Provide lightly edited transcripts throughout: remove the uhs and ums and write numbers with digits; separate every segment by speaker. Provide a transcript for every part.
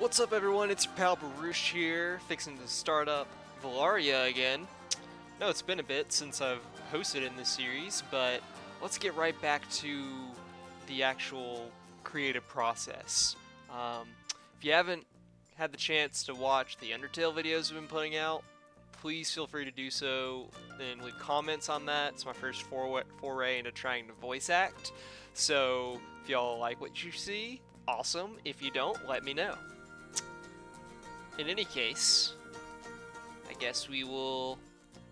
Speaker 1: What's up everyone, it's your pal Baruch here, fixing to start up Villaria again. No, it's been a bit since I've hosted in this series, but let's get right back to the actual creative process. If you haven't had the chance to watch the Undertale videos we've been putting out, please feel free to do so and leave comments on that. It's my first foray into trying to voice act, so if y'all like what you see, awesome. If you don't, let me know. In any case, I guess we will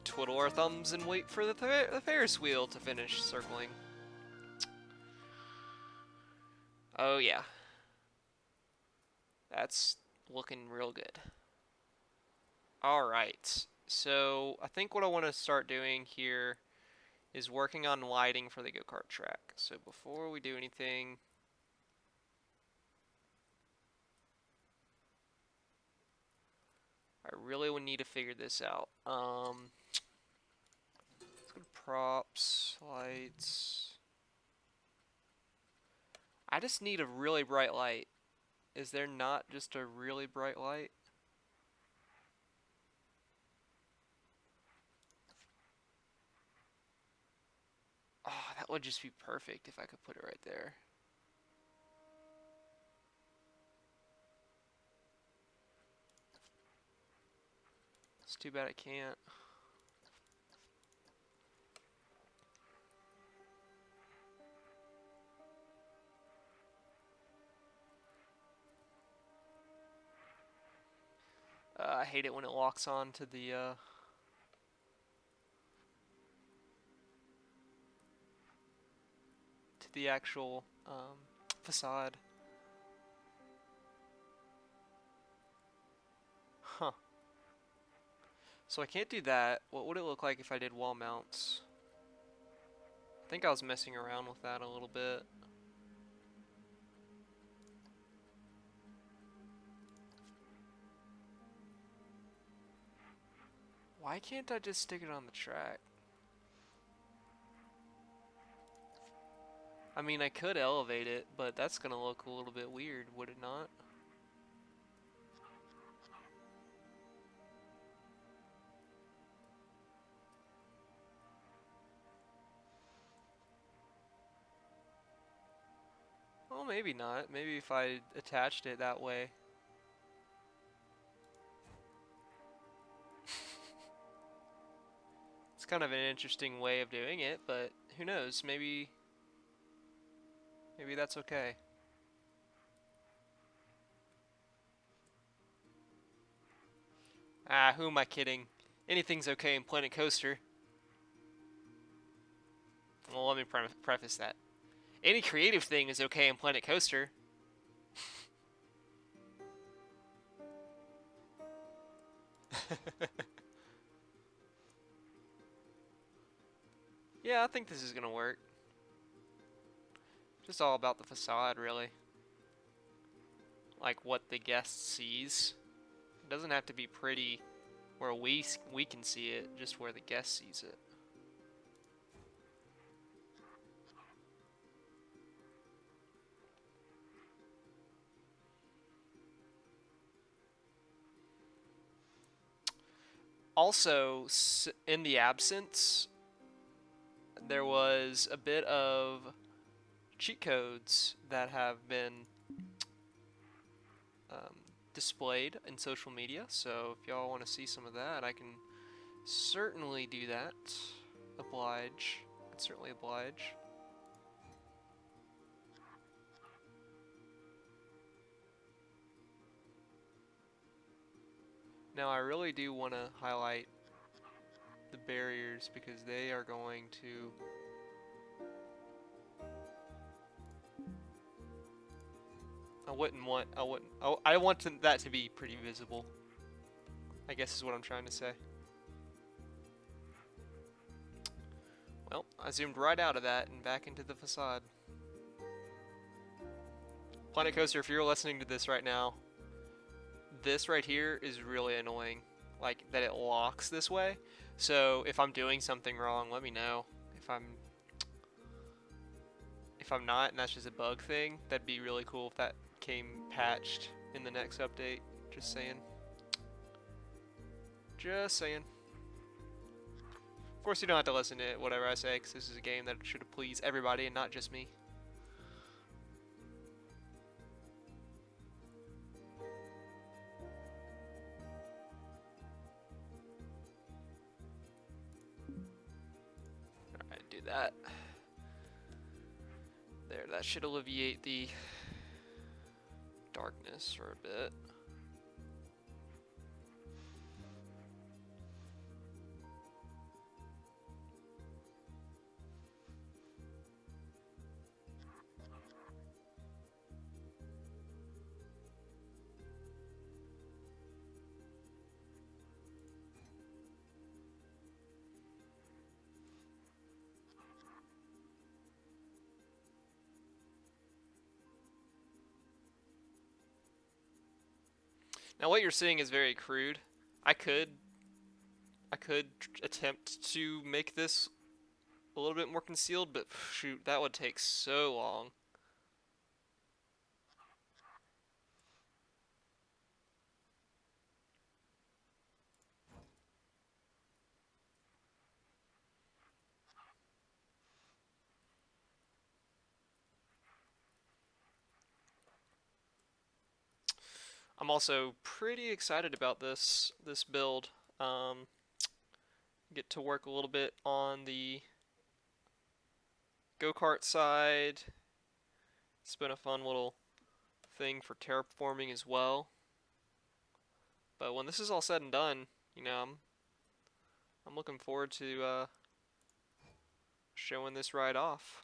Speaker 1: twiddle our thumbs and wait for the Ferris wheel to finish circling. Oh yeah. That's looking real good. Alright, so I think what I want to start doing here is working on lighting for the go-kart track. So before we do anything, I really would need to figure this out. Let's go to props, lights. I just need a really bright light. Is there not just a really bright light? Oh, that would just be perfect if I could put it right there. It's too bad I can't. I hate it when it locks on to the actual facade. Huh. So I can't do that. What would it look like if I did wall mounts? I think I was messing around with that a little bit. Why can't I just stick it on the track? I mean, I could elevate it, but that's gonna look a little bit weird, would it not? Well, maybe not. Maybe if I attached it that way. It's kind of an interesting way of doing it, but who knows? Maybe that's okay. Ah, who am I kidding? Anything's okay in Planet Coaster. Well, let me preface that. Any creative thing is okay in Planet Coaster. Yeah, I think this is gonna work. Just all about the facade, really. Like what the guest sees. It doesn't have to be pretty where we can see it, just where the guest sees it. Also, in the absence, there was a bit of cheat codes that have been displayed in social media. So if y'all want to see some of that, I can certainly do that. Oblige. I'd certainly oblige. Now I really do want to highlight the barriers because they are going to I want that to be pretty visible, I guess is what I'm trying to say. Well, I zoomed right out of that and back into the facade. Planet Coaster, if you're listening to this right now, this right here is really annoying, like that it locks this way. So if I'm doing something wrong, let me know. If I'm not and that's just a bug thing, that'd be really cool if that came patched. in the next update. Just saying. Just saying. Of course, you don't have to listen to whatever I say, because this is a game that should please everybody and not just me. Alright, do that. There, that should alleviate the darkness for a bit. Now what you're seeing is very crude. I could attempt to make this a little bit more concealed, but shoot, that would take so long. I'm also pretty excited about this build. Get to work a little bit on the go-kart side. It's been a fun little thing for terraforming as well. But when this is all said and done, you know, I'm looking forward to showing this ride off.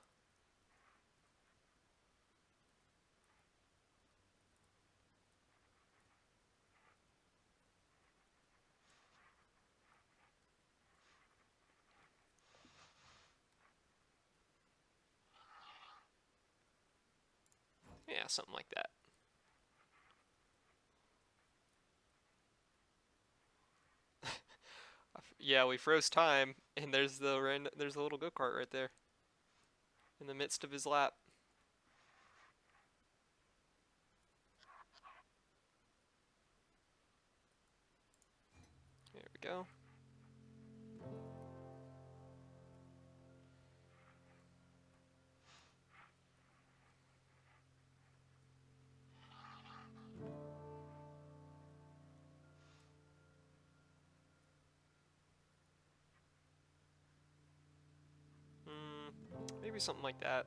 Speaker 1: Yeah, something like that. Yeah, we froze time, and there's the little go-kart right there in the midst of his lap. There we go. Maybe something like that.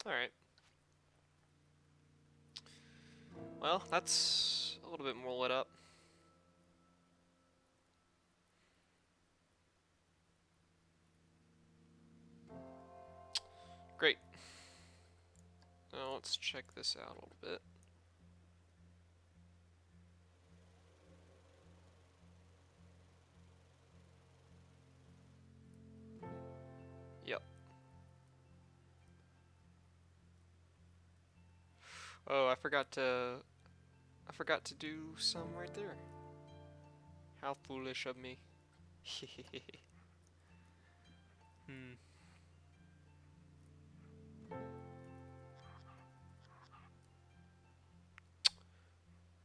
Speaker 1: Alright. Well, that's a little bit more lit up. Great. Now let's check this out a little bit. Yep. Oh, I forgot to do some right there. How foolish of me. Hmm.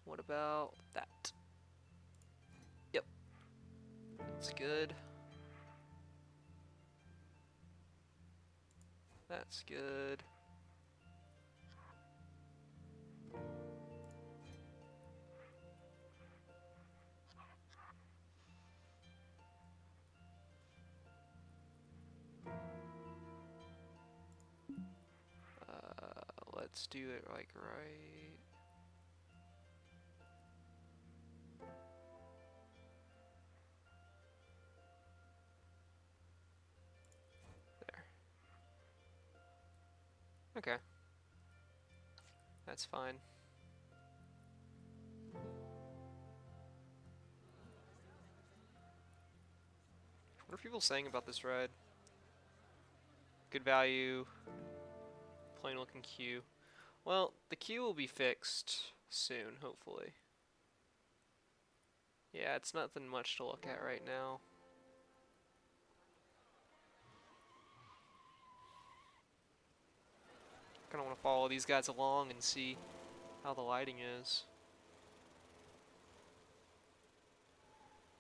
Speaker 1: What about that? Yep. That's good. That's good. Let's do it like right. There. Okay. That's fine. What are people saying about this ride? Good value. Plain looking queue. Well, the queue will be fixed soon, hopefully. Yeah, it's nothing much to look at right now. Kind of want to follow these guys along and see how the lighting is.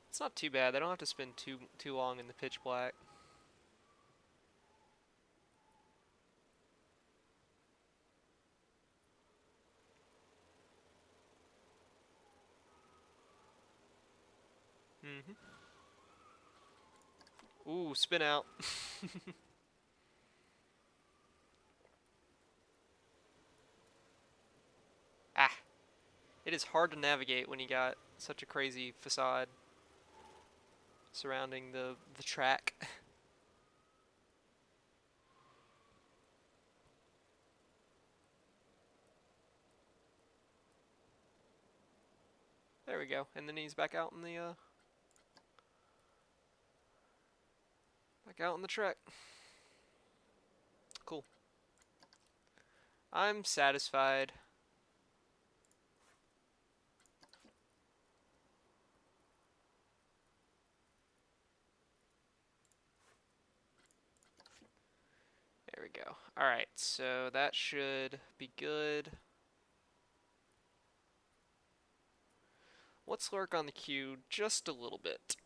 Speaker 1: It's not too bad. They don't have to spend too long in the pitch black. Ooh, spin out. Ah, it is hard to navigate when you got such a crazy facade surrounding the track. There we go. And then he's back out in the track. Cool. I'm satisfied. There we go. Alright, so that should be good. Let's lurk on the queue just a little bit.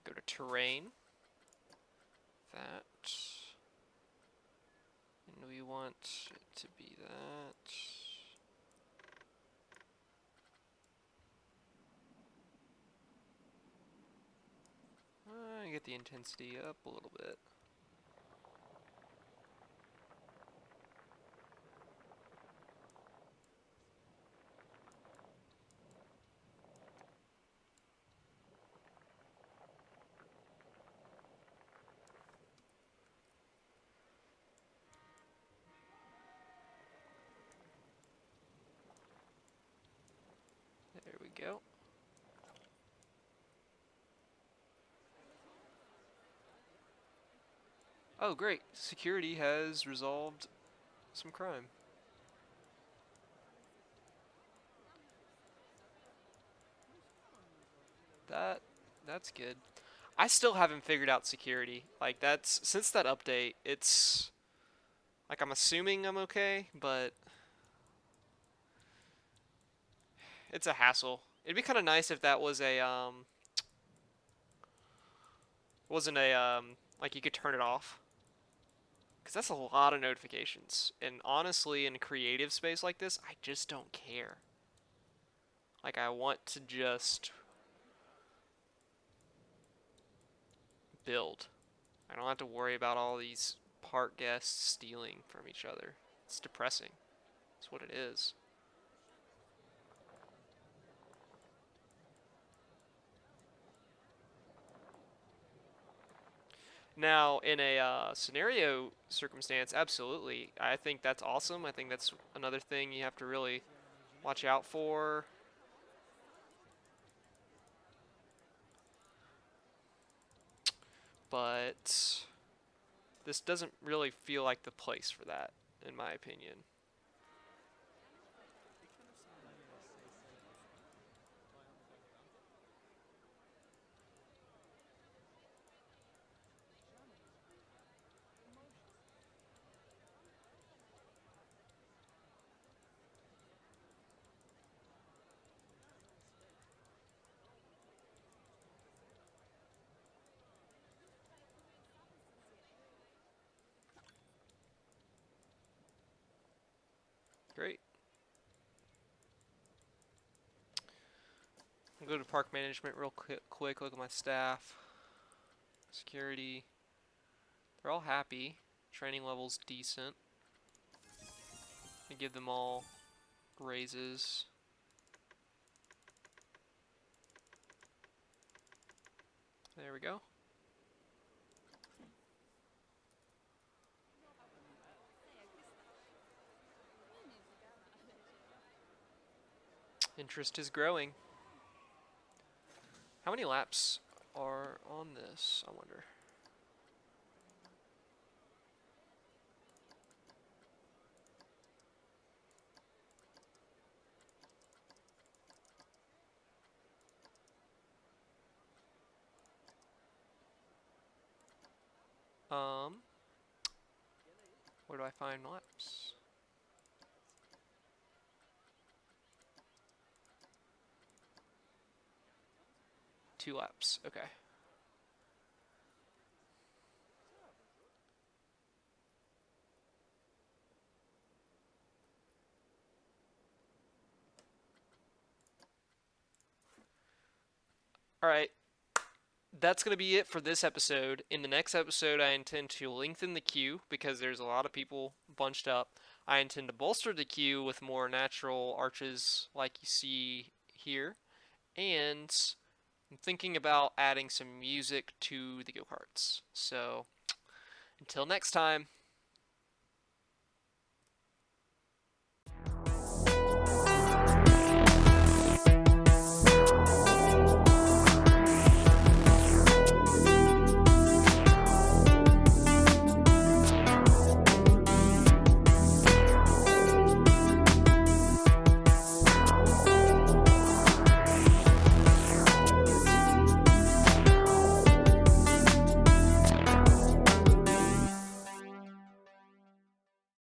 Speaker 1: Go to terrain. That. And we want it to be that. Get the intensity up a little bit. There we go. Oh, great. Security has resolved some crime. That's good. I still haven't figured out security. Like that's since that update, it's like I'm assuming I'm okay, but it's a hassle. It'd be kind of nice if that was a wasn't a like you could turn it off. Cuz that's a lot of notifications. And honestly, in a creative space like this, I just don't care. Like I want to just build. I don't have to worry about all these park guests stealing from each other. It's depressing. That's what it is. Now, in a scenario circumstance, absolutely. I think that's awesome. I think that's another thing you have to really watch out for. But this doesn't really feel like the place for that, in my opinion. Great. I'll go to park management real quick. Look at my staff. Security. They're all happy. Training level's decent. I give them all raises. There we go. Interest is growing. How many laps are on this, I wonder? Um, where do I find laps? Two laps, okay. Alright, that's going to be it for this episode. In the next episode, I intend to lengthen the queue because there's a lot of people bunched up. I intend to bolster the queue with more natural arches like you see here. And I'm thinking about adding some music to the go-karts. So, until next time.